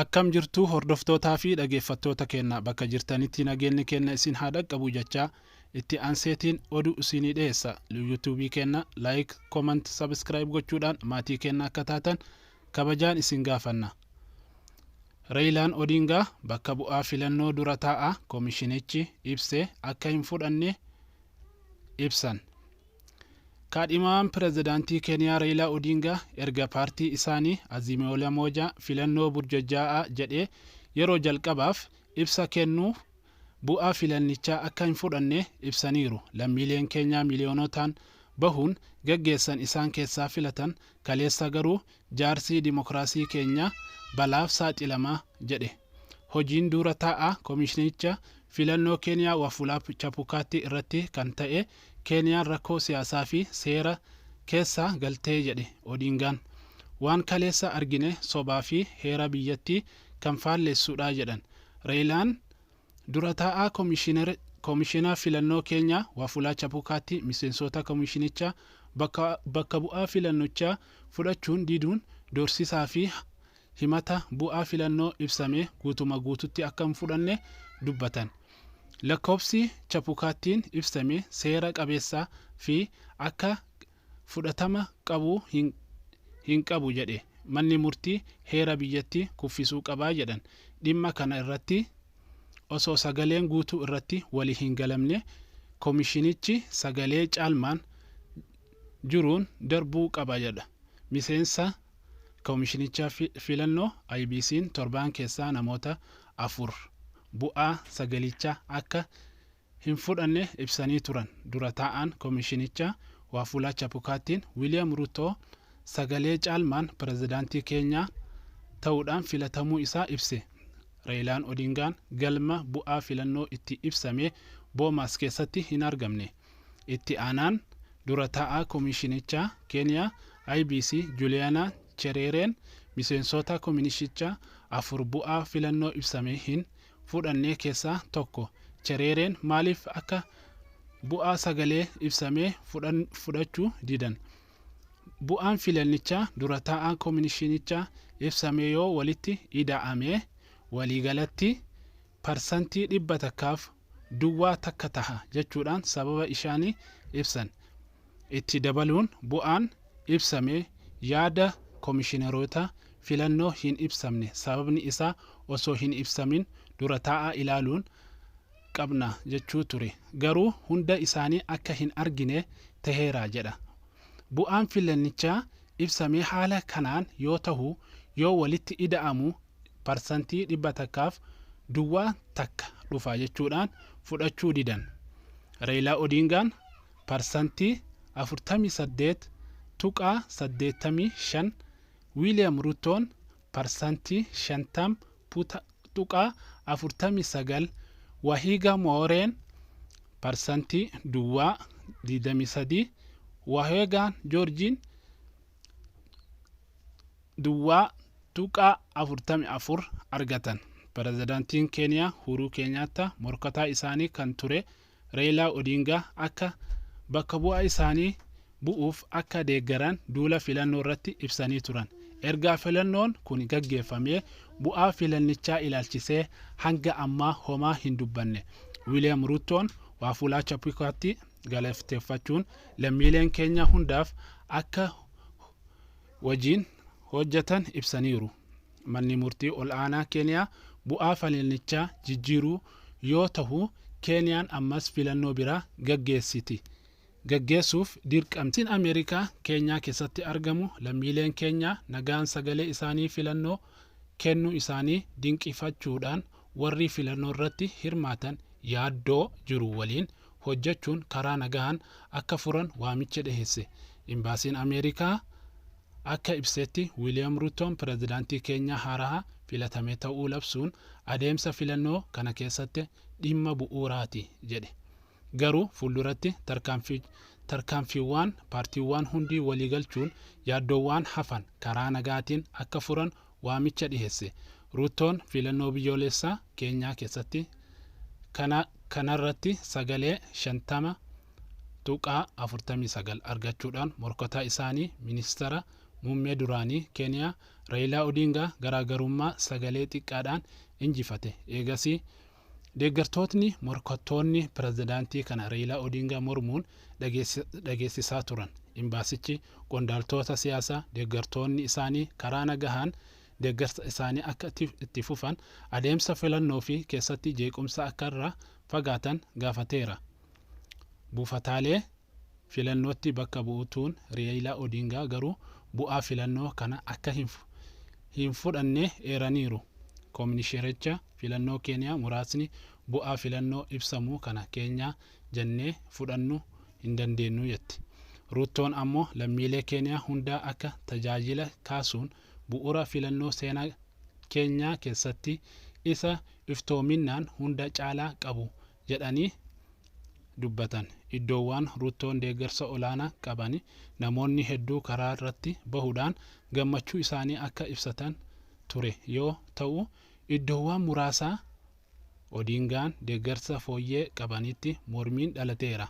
Akkam jirtu hordoftootaa fi dhageeffattoota keenya bakka jirtanitti nageenyi keenya isin haa dhaqqabu jechaa itti aanseetiin oduu isinii dhiyeessa. YouTube keenya like, comment, subscribe gochuudhaan maatii keenya akka taatan kabajaan isin gaafanna. Raayilaan Odingaa bakka bu'aa filannoo dura taa'aa koomishinichi ibsee akka hin fudhanne ibsan. Kaadhimaan pirezidaantii Keeniyaa Raayilaa Odingaa erga paartii isaanii Azimio la Umoja filannoo burjajjaa'aa jedhee yeroo jalqabaaf ibsa kennuu bu'aa filannichaa akka hin fudhanne ibsaniiru. Lammiileen Keenyaa miliyoonotaan bahuun gaggeessan isaan keessaa filatan kaleessa garuu jaarsii dimokiraasii keenyaa balaaf saaxilamaa jedhe. Hojiin dura taa'aa koomishinicha filannoo Keeniyaa Wafula Chebukati irratti kan ta'e Keeniyaan rakkoo siyaasaa fi seera keessa galtee jedhe Odingaan. Waan kaleessa argine sobaa fi heera biyyattii kan faallessuudha jedhan. Raayilaan dura taa'aa koomishinaa filannoo Keenyaa Wafula Chebukati miseensota koomishinichaa bakka bu'aa filannochaa fudhachuun diduun doorsisaa fi himata bu'aa filannoo ibsame guututti akka hin fudhanne dubbatan. Lakkoofsi Chebukatiin ibsame seera qabeessaa fi akka fudhatama qabu hin qabu jedhe. Manni murtii heera biyyattii kuffisuu qabaa jedhan. Dhimma kana irratti osoo sagaleen guutuu irratti walii hin galamne koomishinichi sagalee caalmaan jiruun darbuu qaba jedha. Miseensa koomishinichaa filannoo IBC'n torbaan keessaa namoota 4 bu'aa sagalichaa akka hin fudhanne ibsanii turan. Dura taa'aan koomishinichaa Wafula Chebukatiin William Ruto sagalee caalmaan pirezidaantii Keenyaa ta'uudhaan filatamuu isaa ibse. Raayilaan Odingaan galma bu'aa filannoo itti ibsame Boomaas keessatti hin argamne. Itti aanaan dura taa'aa koomishinichaa Keeniyaa IBC Juliana Chereren miseensota koomishinichaa 4 bu'aa filannoo ibsame hin fudhanne keessaa tokko. Chereren maaliif akka bu'aa sagalee ibsame fudhachuu didan? Bu'aan filannichaa dura taa'aa koomishinichaa ibsame yoo walitti ida'ame waliigalatti parsantii 100 duwwaa takka taha jechuudhaan sababa isaanii ibsan. Itti dabaluun bu'aan ibsame yaada koomishineroota filannoo hin ibsamne. Sababni isaa osoo hin ibsamin dura taa'aa ilaaluun qabna jechuu ture. Garuu hunda isaanii akka hin argine taheera jedha. Bu'aan filannichaa ibsame haala kanaan yoo tahu yoo walitti ida'amu parsantii 100 duwwaa takka dhufa jechuudhaan fudhachuu didan. Raayilaa Odingaan parsantii 48.85, William Rutoon parsantii 50.49, Wahiga Mooreen parsantii duwwaa 23, Wahiga Joorjiin duwwaa 44 argatan. Pirezidaantiin Keeniyaa Uhuru Kenyatta morkataa isaanii kan ture Raayilaa Odingaa akka bakka bu'aa isaanii bu'uuf akka deeggaran duula filannoo irratti ibsanii turan. Erga filannoon kun gaggeeffamee bu'aa filannichaa ilaalchisee hanga ammaa homaa hin dubbanne. William Rutoon Wafula Chebukati galateeffachuun lammiileen Keenyaa hundaaf akka wajjin hojjetan ibsaniiru. Manni murtii ol'aanaa Keeniyaa bu'aa filannichaa jijjiiruu yoo tahu Keeniyaan ammas filannoo biraa gaggeessuuf dirqamtiin Ameerikaa Keenyaa keessatti argamu lammiileen Keenyaa nagaan sagalee isaanii filannoo kennuu isaanii dinqifachuudhaan warri filannoo irratti hirmaatan yaaddoo jiru waliin hojjechuun karaa nagaan akka furan waamicha dhiheesse. Imbaasiin Ameerikaa akka ibsetti William Rutoon pirezidaantii Keenyaa haaraa filatame ta'uu labsuun adeemsa filannoo kana keessatti dhimma bu'uuraati jedhe. Garuu fuulduratti tarkaanfiiwwan paartiiwwan hundi waliigalchuun yaaddoowwan hafan karaa nagaatiin akka furan waamicha dhiheesse. Rutoon filannoo biyyoolessaa Keenyaa keessatti kanarratti sagalee 50.49 argachuudhaan morkataa isaanii ministeera muummee duraanii Keeniyaa Raayilaa Odingaa garaagarummaa sagalee xiqqaadhaan injifate. Eegasii deeggartootni morkattoonni pirezidaantii kana Raayilaa Odingaa mormuun dhageessisaa turan. Imbaasichi qondaaltota siyaasaa deeggartoonni isaanii karaa nagahaan deeggarsa isaanii akka itti fufan adeemsa filannoo fi keessatti jeequmsa akka irraa fagaatan gaafateera. Buufataalee filannootti bakka bu'uutuun Raayilaa Odingaa garuu bu'aa filannoo kana akka hin fudhanne eeraniiru. Koominishericha filannoo Keeniyaa muraasni bu'aa filannoo ibsamuu kana Keenyaa jennee fudhannuu hin dandeenyu jetti. Ruutoon ammoo lammiilee Keeniyaa hundaa akka tajaajila kaasuun bu'uura filannoo seenaa Keenyaa keessatti isa iftoominaan hunda caalaa qabu jedhanii dubbatan. Iddoowwan Ruutoon deeggarsa olaanaa qaban namoonni hedduu karaa irratti bahuudhaan gammachuu isaanii akka ibsatan ture yoo ta'u, iddoowwan muraasa Odingaan deeggarsa fooyyee qabanitti mormiin dhalateera.